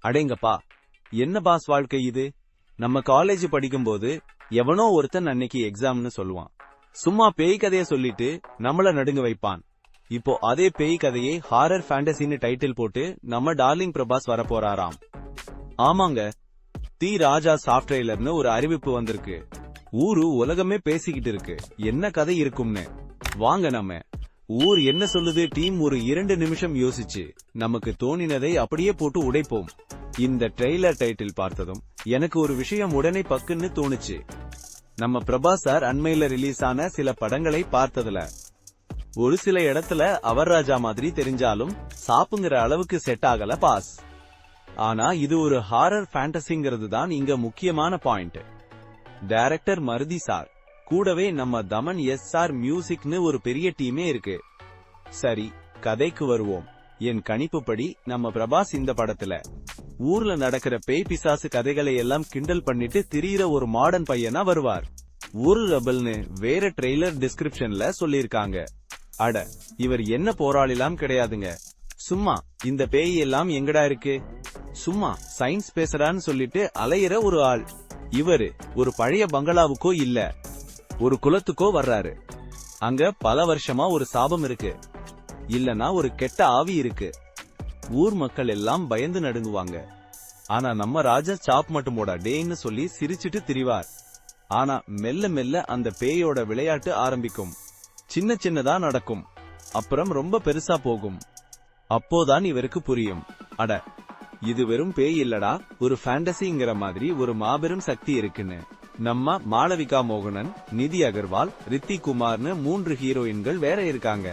அடேங்கப்பா, என்ன பாஸ் வாழ்க்கை இது. நம்ம காலேஜ் படிக்கும்போது எவனோ ஒருத்தன் அன்னைக்கு எக்ஸாம்னு சொல்லுவான். சும்மா பேய் கதைய சொல்லிட்டு நம்மள நடுங்க வைப்பான். இப்போ அதே பேய் கதையை ஹாரர் ஃபேண்டசின்னு டைட்டில் போட்டு நம்ம டார்லிங் பிரபாஸ் வரப்போறாராம். ஆமாங்க, தி ராஜா சாஃப்ட்வேர்னு ஒரு அறிவிப்பு வந்திருக்கு. ஊரு உலகமே பேசிக்கிட்டு இருக்கு என்ன கதை இருக்கும்னு. வாங்க நம்ம ஊர் என்ன சொல்லுது டீம் ஒரு 2 நிமிஷம் யோசிச்சு நமக்கு தோணினதை அப்படியே போட்டு உடைப்போம். இந்த ட்ரெய்லர் டைட்டில் பார்த்ததும் எனக்கு ஒரு விஷயம் உடனே பக்குன்னு தோணுச்சு. நம்ம பிரபாஸ் சார் அண்மையில ரிலீஸ் ஆன சில படங்களை பார்த்ததுல ஒரு சில இடத்துல அவர் ராஜா மாதிரி தெரிஞ்சாலும் சாப்புங்கிற அளவுக்கு செட் ஆகல பாஸ். ஆனா இது ஒரு ஹாரர் ஃபேண்டசிங்கிறது தான் இங்க முக்கியமான பாயிண்ட். டைரக்டர் மருதி சார் கூடவே நம்ம தமன் எஸ்.ஆர். மியூசிக்னு ஒரு பெரிய டீமே இருக்கு. சரி, கதைக்கு வருவோம். என் கணிப்புப்படி நம்ம பிரபாஸ் இந்த படத்துல ஊர்ல நடக்கிற பேய் பிசாசு கதைகளை எல்லாம் கிண்டல் பண்ணிட்டு திரியிற ஒரு மாடர்ன் பையனா வருவார். ஒரு ரெபல்னு வேற ட்ரெய்லர் டிஸ்கிரிப்ஷன்ல சொல்லிருக்காங்க. அட, இவர் என்ன போராளிலாம் கிடையாதுங்க. சும்மா இந்த பேய் எல்லாம் எங்கடா இருக்கு, சும்மா சயின்ஸ் பேசுறான்னு சொல்லிட்டு அலையிற ஒரு ஆள். இவரு ஒரு பழைய பங்களாவுக்கோ இல்ல ஒரு குலத்துக்கோ வர்றாரு. அங்க பல வருஷமா ஒரு சாபம் இருக்கு, இல்லனா ஒரு கெட்ட ஆவி இருக்கு. ஊர் மக்கள் எல்லாம் பயந்து நடுங்குவாங்க. ஆனா நம்ம ராஜா சாப் மட்டுமோட டேன்னு சொல்லி சிரிச்சிட்டு திரிவார். ஆனா மெல்ல மெல்ல அந்த பேயோட விளையாட்டு ஆரம்பிக்கும். சின்ன சின்னதா நடக்கும், அப்புறம் ரொம்ப பெருசா போகும். அப்போதான் இவருக்கு புரியும், அட இது வெறும் பேய் இல்லடா, ஒரு ஃபேண்டசிங்கிற மாதிரி ஒரு மாபெரும் சக்தி இருக்குன்னு. நம்ம மாளவிகா மோகனன், நிதி அகர்வால், ரித்திக் குமார்னு 3 ஹீரோயின்கள் வேற இருக்காங்க.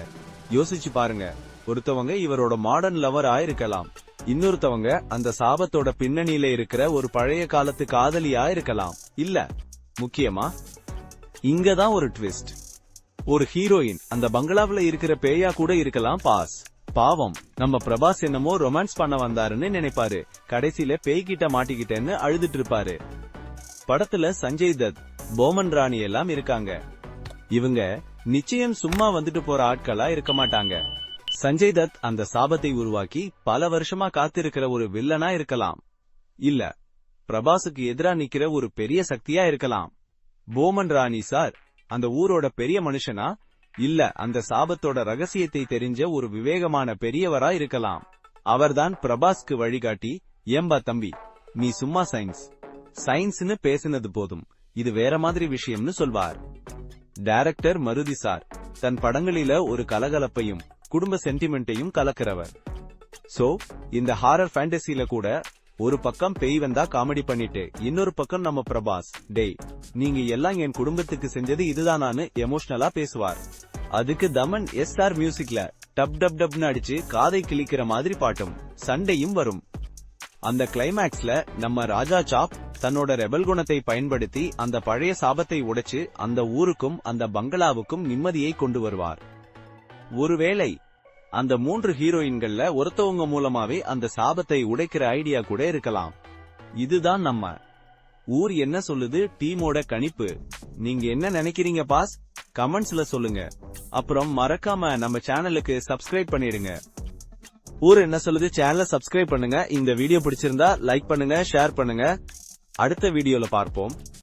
யோசிச்சு பாருங்க, ஒருத்தவங்க இவரோட மாடர்ன் லவர் ஆயிருக்கலாம், இன்னொருத்தவங்க அந்த சாபத்தோட பின்னணியில இருக்கிற ஒரு பழைய காலத்து காதலியா இருக்கலாம். இல்ல, முக்கியமா இங்கதான் ஒரு ட்விஸ்ட். ஒரு ஹீரோயின் அந்த பங்களாவுல இருக்கிற பேயா கூட இருக்கலாம் பாஸ். பாவம், நம்ம பிரபாஸ் என்னமோ ரொமான்ஸ் பண்ண வந்தாருன்னு நினைப்பாரு, கடைசியில பேய்கிட்ட மாட்டிக்கிட்டேன்னு அழுதுட்டு இருப்பாரு. படத்துல சஞ்சய் தத், போமன் ராணி எல்லாம் இருக்காங்க. இவங்க நிச்சயம் சும்மா வந்துட்டு போற ஆட்களா இருக்க மாட்டாங்க. சஞ்சய் தத் அந்த சாபத்தை உருவாக்கி பல வருஷமா காத்திருக்கிற ஒரு வில்லனா இருக்கலாம், இல்ல பிரபாஸுக்கு எதிரா நிக்கிற ஒரு பெரிய சக்தியா இருக்கலாம். போமன் ராணி சார் அந்த ஊரோட பெரிய மனுஷனா, இல்ல அந்த சாபத்தோட ரகசியத்தை தெரிஞ்ச ஒரு விவேகமான பெரியவரா இருக்கலாம். அவர்தான் பிரபாஸ்க்கு வழிகாட்டி, ஏம்பா தம்பி நீ சும்மா சயின்ஸ்னு பேசினது போதும், இது வேற மாதிரி விஷயம்னு சொல்வார். டைரக்டர் மருதி சார் தன் படங்களில ஒரு கலகலப்பையும் குடும்ப சென்டிமெண்ட்டையும் கலக்கிறவர். சோ இந்த ஹாரர் ஃபேண்டசில கூட ஒரு பக்கம் பேய் வந்தா காமெடி பண்ணிட்டு இன்னொரு பக்கம் நம்ம பிரபாஸ், டேய் நீங்க எல்லாம் என் குடும்பத்துக்கு செஞ்சது இதுதானான்னு எமோஷனலா பேசுவார். அதுக்கு தமன் எஸ்.ஆர். மியூசிக்ல டப் டப் டப்னு அடிச்சு காதை கிழிக்கிற மாதிரி பாட்டும் சண்டையும் வரும். அந்த கிளைமேக்ஸ்ல நம்ம ராஜா சாப் தன்னோட ரெபல் குணத்தை பயன்படுத்தி அந்த பழைய சாபத்தை உடைச்சு அந்த ஊருக்கும் அந்த பங்களாவுக்கும் நிம்மதியை கொண்டு வருவார். ஒருவேளை அந்த 3 ஹீரோயின்கள்ல ஒருத்தவங்க மூலமாவே அந்த சாபத்தை உடைக்கிற ஐடியா கூட இருக்கலாம். இதுதான் நம்ம ஊர் என்ன சொல்லுது டீமோட கணிப்பு. நீங்க என்ன நினைக்கிறீங்க பாஸ்? கமெண்ட்ஸ்ல சொல்லுங்க. அப்புறம் மறக்காம நம்ம சேனலுக்கு சப்ஸ்கிரைப் பண்ணிடுங்க. ஊர் என்ன சொல்லுது சேனலை சப்ஸ்கிரைப் பண்ணுங்க. இந்த வீடியோ பிடிச்சிருந்தா லைக் பண்ணுங்க, ஷேர் பண்ணுங்க. அடுத்த வீடியோல பார்ப்போம்.